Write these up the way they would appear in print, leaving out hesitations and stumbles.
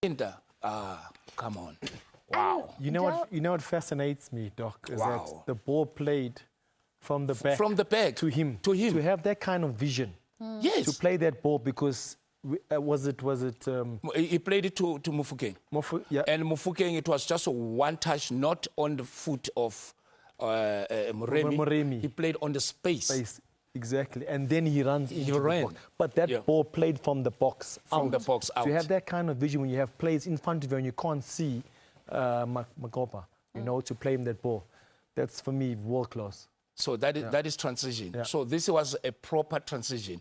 Inter. Come on. Wow. You know what fascinates me, Doc, is that the ball played from the back. From the back to him. To him. To have that kind of vision. Yes. To play that ball because was it? He played it to Mufukeng. Yeah. And Mufukeng, it was just a one touch, not on the foot of Moremi. He played on the space. Exactly. And then he runs into the box. But that ball played from the box out. From the box out. To have that kind of vision when you have players in front of you and you can't see Makopa, to play him that ball. That's, for me, world class. So that is transition. Yeah. So this was a proper transition.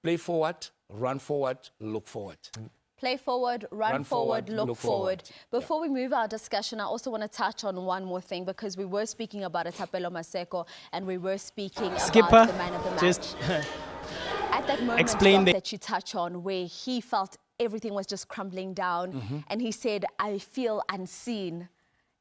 Play forward, run forward, look forward. Play forward, run forward, look forward. Before we move our discussion, I also want to touch on one more thing because we were speaking about Thapelo Maseko and we were speaking about the man of the match. Just at that moment that you touch on where he felt everything was just crumbling down and he said, I feel unseen.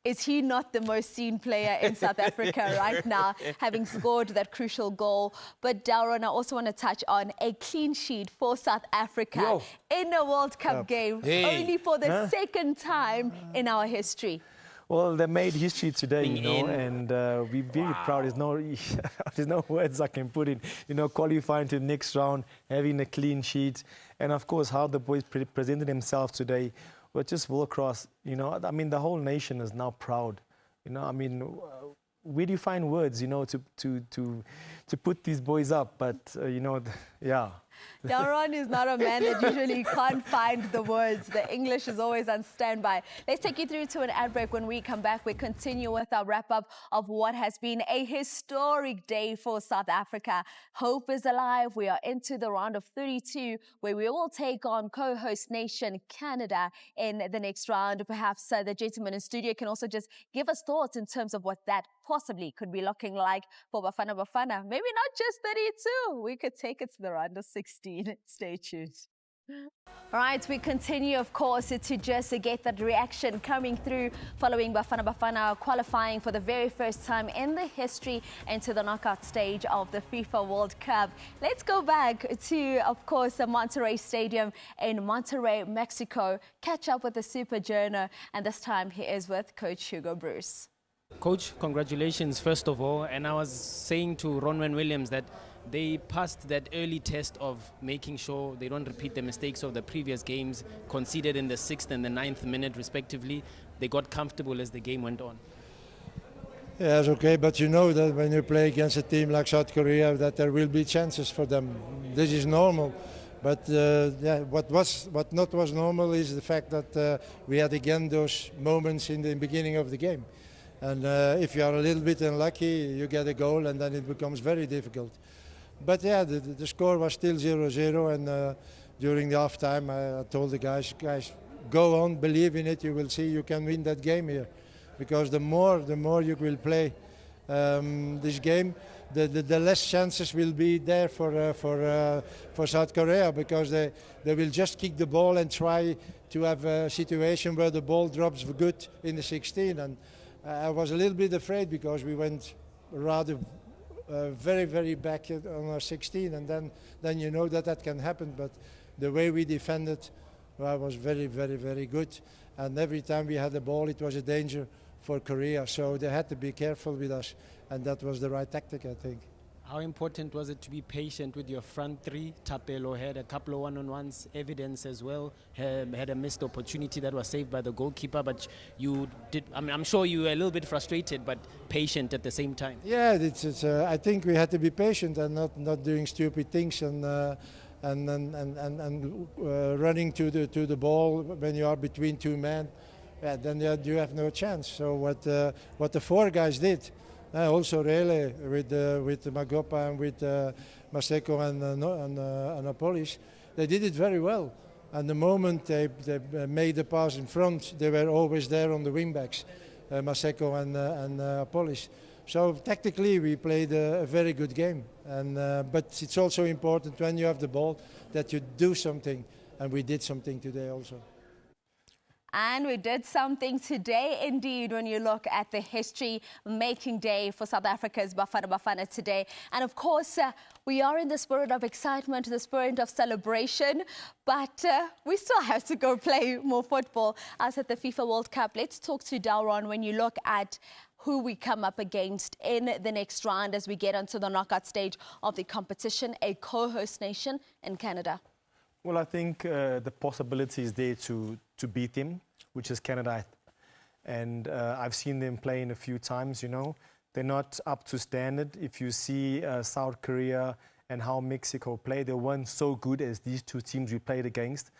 Is he not the most seen player in South Africa right now, having scored that crucial goal? But Delron, I also want to touch on a clean sheet for South Africa in a World Cup game, only for the second time in our history. Well, they made history today, and we're very proud. There's no words I can put in. Qualifying to the next round, having a clean sheet, and of course how the boys presented themselves today. But just world class, the whole nation is now proud. Where do you find words, to put these boys up? But, Delron is not a man that usually can't find the words. The English is always on standby. Let's take you through to an ad break. When we come back, we continue with our wrap-up of what has been a historic day for South Africa. Hope is alive. We are into the round of 32, where we will take on co-host nation Canada in the next round. Perhaps the gentleman in studio can also just give us thoughts in terms of what that possibly could be looking like for Bafana Bafana. Maybe not just 32. We could take it to the round of 16. Stay tuned. All right, we continue, of course, to just get that reaction coming through following Bafana Bafana qualifying for the very first time in the history into the knockout stage of the FIFA World Cup. Let's go back to, of course, the Monterrey Stadium in Monterrey, Mexico, catch up with the Super Journo, and this time he is with Coach Hugo Broos. Coach, congratulations, first of all. And I was saying to Ronwen Williams that they passed that early test of making sure they don't repeat the mistakes of the previous games, conceded in the 6th and the 9th minute, respectively. They got comfortable as the game went on. Yeah, it's okay, but you know that when you play against a team like South Korea, that there will be chances for them. This is normal. But what not was normal is the fact that we had again those moments in the beginning of the game. And if you are a little bit unlucky, you get a goal and then it becomes very difficult. But yeah, the score was still 0-0, and during the half time I told the guys, go on, believe in it, you will see you can win that game here. Because the more you will play this game, the less chances will be there for South Korea, because they will just kick the ball and try to have a situation where the ball drops good in the 16. And I was a little bit afraid because we went rather very, very back on our 16, and then you know that can happen. But the way we defended was very, very, very good. And every time we had the ball, it was a danger for Korea. So they had to be careful with us, and that was the right tactic, I think. How important was it to be patient with your front three? Thapelo had a couple of one-on-ones, evidence as well, had a missed opportunity that was saved by the goalkeeper, but you did, I'm sure you were a little bit frustrated, but patient at the same time. Yeah, I think we had to be patient and not doing stupid things and running to the ball when you are between two men. Yeah, then you have no chance. So what the four guys did, also really with Magopa and with Maseko and Apolis, they did it very well. And the moment they made the pass in front, they were always there on the wing backs, Maseko and Apolis. So tactically we played a very good game. But it's also important when you have the ball that you do something, and we did something today also. And we did something today, indeed, when you look at the history-making day for South Africa's Bafana Bafana today. And of course, we are in the spirit of excitement, the spirit of celebration, but we still have to go play more football. As at the FIFA World Cup, let's talk to Delron when you look at who we come up against in the next round as we get onto the knockout stage of the competition, a co-host nation in Canada. Well, I think the possibility is there to beat him, which is Canada. And I've seen them playing a few times, you know. They're not up to standard. If you see South Korea and how Mexico play, they weren't so good as these two teams we played against.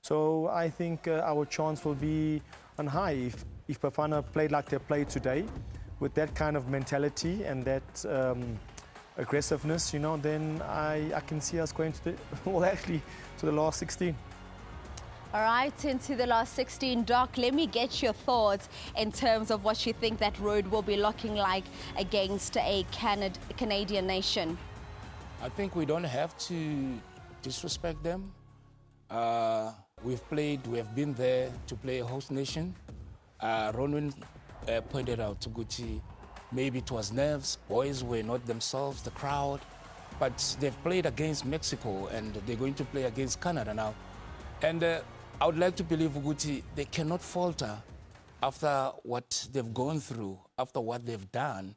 So I think our chance will be on high. If Bafana played like they played today, with that kind of mentality and that aggressiveness, you know, then I can see us going to the, well, actually, to the last 16. All right, into the last 16. Doc, let me get your thoughts in terms of what you think that road will be looking like against a Canadian nation. I think we don't have to disrespect them. We have been there to play a host nation. Ronwin pointed out to Gucci, maybe it was nerves, boys were not themselves, the crowd, but they've played against Mexico and they're going to play against Canada now. And I would like to believe, Gucci, they cannot falter after what they've gone through, after what they've done,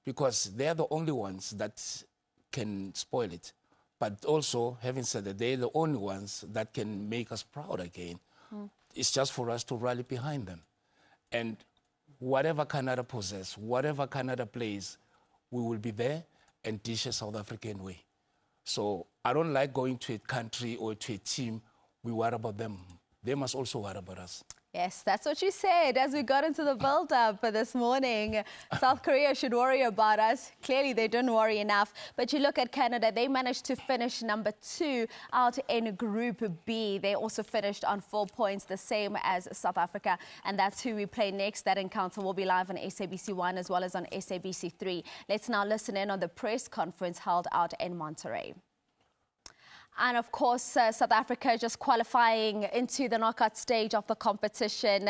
because they're the only ones that can spoil it. But also, having said that, they're the only ones that can make us proud again. It's just for us to rally behind them. And whatever Canada possesses, whatever Canada plays, we will be there and dish a South African way. So I don't like going to a country or to a team, we worry about them. They must also worry about us. Yes, that's what you said as we got into the build-up this morning. South Korea should worry about us. Clearly, they don't worry enough. But you look at Canada, they managed to finish number 2 out in Group B. They also finished on 4 points, the same as South Africa. And that's who we play next. That encounter will be live on SABC 1 as well as on SABC 3. Let's now listen in on the press conference held out in Monterrey. And of course, South Africa just qualifying into the knockout stage of the competition.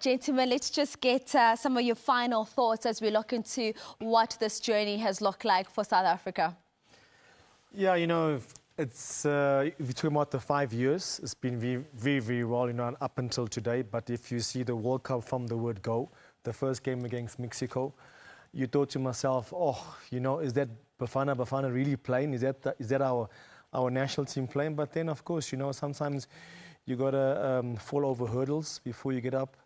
Gentlemen, let's just get some of your final thoughts as we look into what this journey has looked like for South Africa. Yeah, you know, it's, if you're talking about the 5 years, it's been very, very well, you know, up until today. But if you see the World Cup from the word go, the first game against Mexico, you thought to myself, oh, you know, is that Bafana really playing? Is that our national team playing? But then, of course, you know, sometimes you got to fall over hurdles before you get up,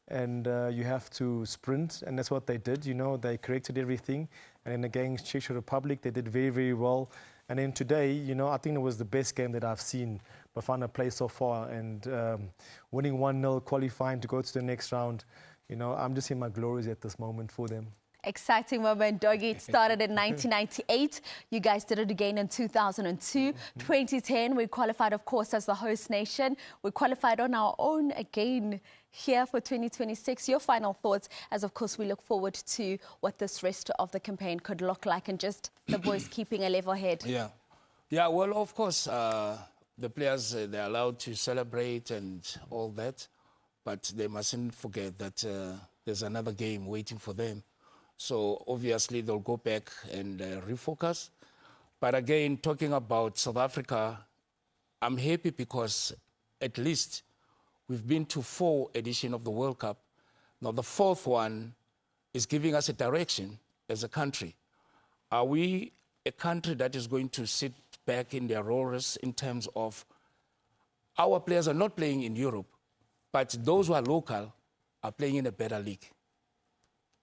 and you have to sprint, and that's what they did. You know, they corrected everything, and then against Czech Republic, they did very, very well. And then today, you know, I think it was the best game that I've seen Bafana play so far, and winning 1-0, qualifying to go to the next round. You know, I'm just in my glories at this moment for them. Exciting moment, Doggy. It started in 1998. You guys did it again in 2002. 2010, we qualified, of course, as the host nation. We qualified on our own again here for 2026. Your final thoughts as, of course, we look forward to what this rest of the campaign could look like and just the boys keeping a level head. Yeah, well, of course, the players, they're allowed to celebrate and all that, but they mustn't forget that there's another game waiting for them. So obviously they'll go back and refocus. But again, talking about South Africa, I'm happy because at least we've been to 4 editions of the World Cup. Now the 4th one is giving us a direction as a country. Are we a country that is going to sit back in their rollers in terms of our players are not playing in Europe, but those who are local are playing in a better league?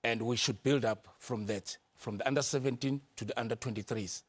And we should build up from that, from the under-17 to the under-23s.